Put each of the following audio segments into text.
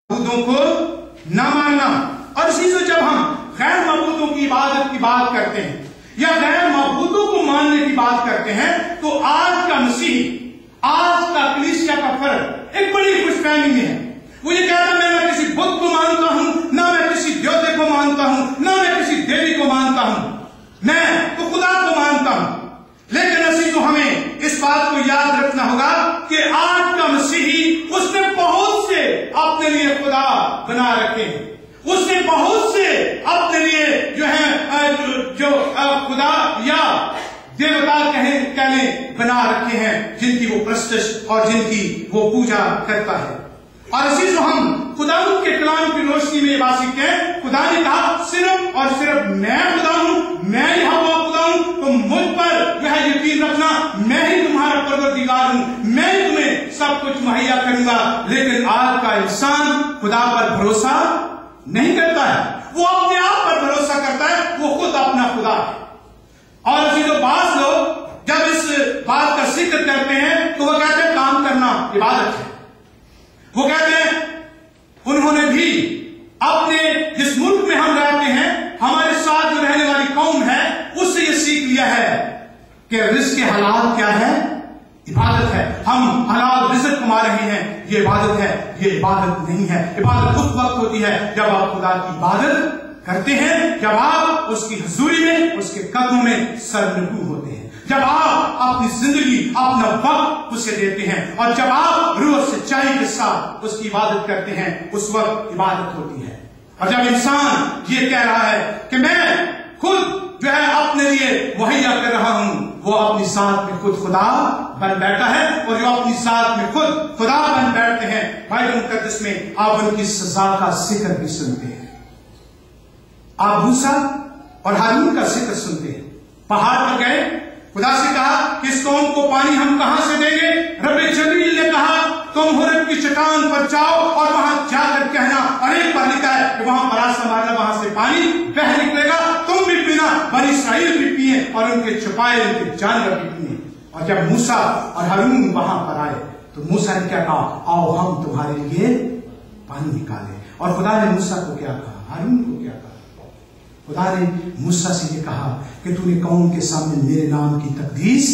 معبودوں کو نہ ماننا۔ اور اسی سے جب ہم غیر معبودوں کی عبادت کی بات کرتے ہیں یا غیر معبودوں کو ماننے کی بات کرتے ہیں تو آج کا مسیحی، آج کا کلیسیا کا فرد ایک بڑی خوش فہمی میں ہے۔ وہ یہ کہتا ہے میں نہ کسی بت کو مانتا ہوں، نہ میں کسی دیوتے کو مانتا ہوں، نہ میں کسی دیوی کو مانتا ہوں، میں تو خدا کو مانتا ہوں۔ لیکن عزیزو ہمیں اس بات کو یاد رکھنا ہوگا کہ آج کا مسیحی اس نے بہت سے اپنے لیے خدا بنا رکھے ہیں، اس نے بہت سے اپنے لیے جو خدا یا دیوتا کہہ لیں بنا رکھے ہیں، جن کی وہ پرستش اور جن کی وہ پوجا کرتا ہے۔ اور عزیزو ہم خدا کے کلام کی روشنی میں یہ بات سیکھتے ہیں، خدا نے کہا صرف اور صرف میں خدا ہوں، میں یہوہ خدا ہوں، تم مجھ پر یقین رکھنا، میں ہی تمہارا پروردگار ہوں، میں ہی تمہیں سب کچھ مہیا کروں گا۔ لیکن آج کا انسان خدا پر بھروسہ نہیں کرتا ہے، وہ اپنے آپ پر بھروسہ کرتا ہے، وہ خود اپنا خدا ہے۔ اور عزیزو بعض لوگ جب اس بات کا ذکر کرتے ہیں تو وہ کہتے ہیں کام کرنا عبادت ہے۔ وہ کہتے ہیں انہوں نے بھی اپنے جس ملک میں ہم رہتے ہیں، ہمارے ساتھ جو رہنے والی قوم ہے، اس سے یہ سیکھ لیا ہے کہ رزق حلال کیا ہے؟ عبادت ہے۔ ہم حلال رزق کما رہے ہیں، یہ عبادت ہے۔ یہ عبادت نہیں ہے۔ عبادت اس وقت ہوتی ہے جب آپ خدا کی عبادت کرتے ہیں، جب آپ اس کی حضوری میں، اس کے قدموں میں سرنگو ہوتے ہیں، جب آپ اپنی زندگی، اپنا وقت اسے دیتے ہیں، اور جب آپ روح اور سچائی کے ساتھ اس کی عبادت کرتے ہیں، اس وقت عبادت ہوتی ہے۔ اور جب انسان یہ کہہ رہا ہے کہ میں خود اپنے لیے مہیا کر رہا ہوں، وہ اپنی ذات میں خود خدا بن بیٹھا ہے۔ اور جو اپنی ذات میں خود خدا بن بیٹھتے ہیں، بائبل مقدس میں آپ ان کی سزا کا ذکر بھی سنتے ہیں۔ آپ موسیٰ اور ہارون کا ذکر سنتے ہیں، پہاڑ پر گئے، خدا سے کہا کہ اس قوم کو پانی ہم کہاں سے دیں گے؟ رب جبریل نے کہا تم حرب کی چٹان پر جاؤ اور وہاں جا کر کہنا، اور ایک بار لکھا ہے کہ وہاں پر آسمان مارنا، وہاں سے پانی بہ نکلے گا، تم بھی پینا، بنی اسرائیل بھی پیئے اور ان کے چھپائے ان کے جانور بھی پیئے۔ اور جب موسیٰ اور ہارون وہاں پر آئے تو موسیٰ نے کیا کہا؟ آؤ ہم تمہارے لیے پانی نکالیں۔ اور خدا نے موسیٰ کو کیا کہا؟ ہارون کو کیا کہا؟ خدا نے موسیٰ سے یہ کہا کہ تو نے قوم کے سامنے میرے نام کی تقدیس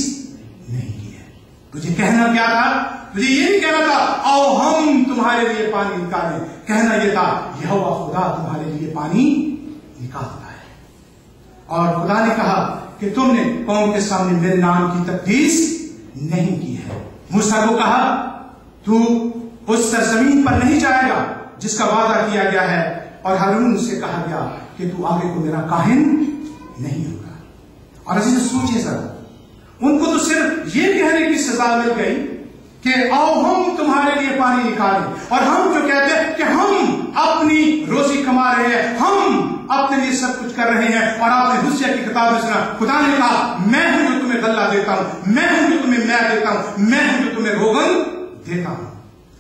نہیں کی ہے۔ تجھے کہنا کیا تھا؟ تجھے یہ نہیں کہنا تھا آؤ ہم تمہارے لیے پانی نکالیں، کہنا یہ تھا یہوہ خدا تمہارے لیے پانی نکالتا ہے۔ اور خدا نے کہا کہ تم نے قوم کے سامنے میرے نام کی تقدیس نہیں کی ہے۔ موسیٰ کو کہا تو اس سرزمین پر نہیں جائے گا جس کا وعدہ کیا گیا ہے، اور ہارون سے کہا گیا کہ تو آگے کو میرا کاہن نہیں ہوگا۔ اور عزیز سوچیں ذرا، ان کو تو صرف یہ کہنے کی سزا مل گئی کہ آؤ ہم تمہارے لیے پانی نکالیں، اور ہم جو کہتے ہیں کہ ہم اپنی روزی کما رہے ہیں، ہم اپنے لیے سب کچھ کر رہے ہیں۔ اور آپ نے حزقیہ کی کتاب میں سنا، خدا نے کہا میں ہوں جو تمہیں غلہ دیتا ہوں، میں ہوں جو تمہیں مے دیتا ہوں، میں ہوں جو تمہیں روغن دیتا ہوں۔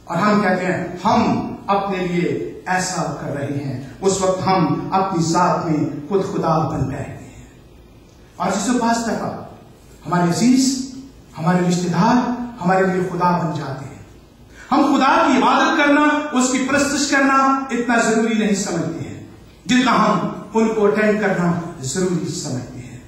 اور ہم کہتے ہیں ہم اپنے لیے ایسا کر رہے ہیں، اس وقت ہم اپنی ذات میں خود خدا بن بیٹھتے ہیں۔ اور جس بعض دفعہ ہمارے عزیز، ہمارے رشتے دار ہمارے لیے خدا بن جاتے ہیں، ہم خدا کی عبادت کرنا، اس کی پرستش کرنا اتنا ضروری نہیں سمجھتے ہیں جتنا ہم ان کو اٹینڈ کرنا ضروری سمجھتے ہیں۔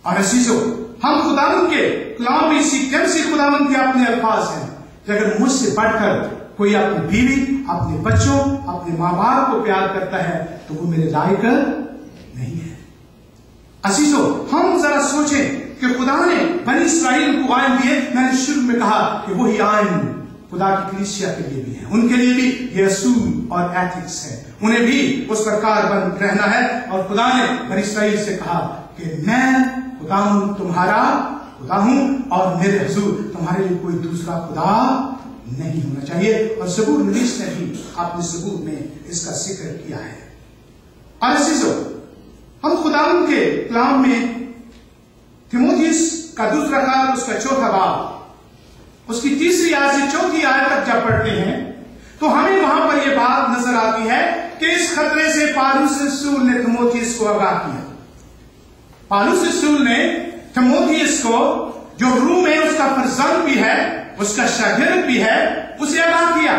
اور عزیزو ہم خداوند کے کلام میں اسی خداوند کے اپنے الفاظ ہیں کہ اگر مجھ سے بڑھ کر کوئی اپنی بیوی، اپنے بچوں، اپنے ماں باپ کو پیار کرتا ہے تو وہ میرے لائق نہیں ہے۔ عزیزو ہم ذرا سوچیں کہ خدا نے بنی اسرائیل کو آئین دیے، میں نے شروع میں کہا کہ وہی آئین خدا کی کلیسیا کے لیے بھی ہے، ان کے لیے بھی یہ اصول اور ایتھکس ہے، انہیں بھی اس پر کاربند رہنا ہے۔ اور خدا نے بنی اسرائیل سے کہا کہ میں خدا ہوں، تمہارا خدا ہوں، اور میرے حضور تمہارے لیے کوئی دوسرا خدا نہیں ہونا چاہیے۔ اور زبور نویس نے بھی اپنے زبور میں اس کا ذکر کیا ہے۔ اور عزیزو ہم خداوند کے کلام میں تیموتھیوس کا دوسرا خط، اس کا چوتھا باب، اس کی تیسری آیت سے چوتھی آیت تک جب پڑھتے ہیں تو ہمیں وہاں پر یہ بات نظر آتی ہے کہ اس خطرے سے پالوس رسول نے تیموتھیوس کو آگاہ کیا۔ پالوس رسول نے تیموتھیوس کو، جو روم میں اس کا فرزند بھی ہے، اس کا شاگرد بھی ہے، اسے آگاہ کیا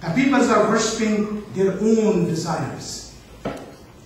The people are worshiping their own desires.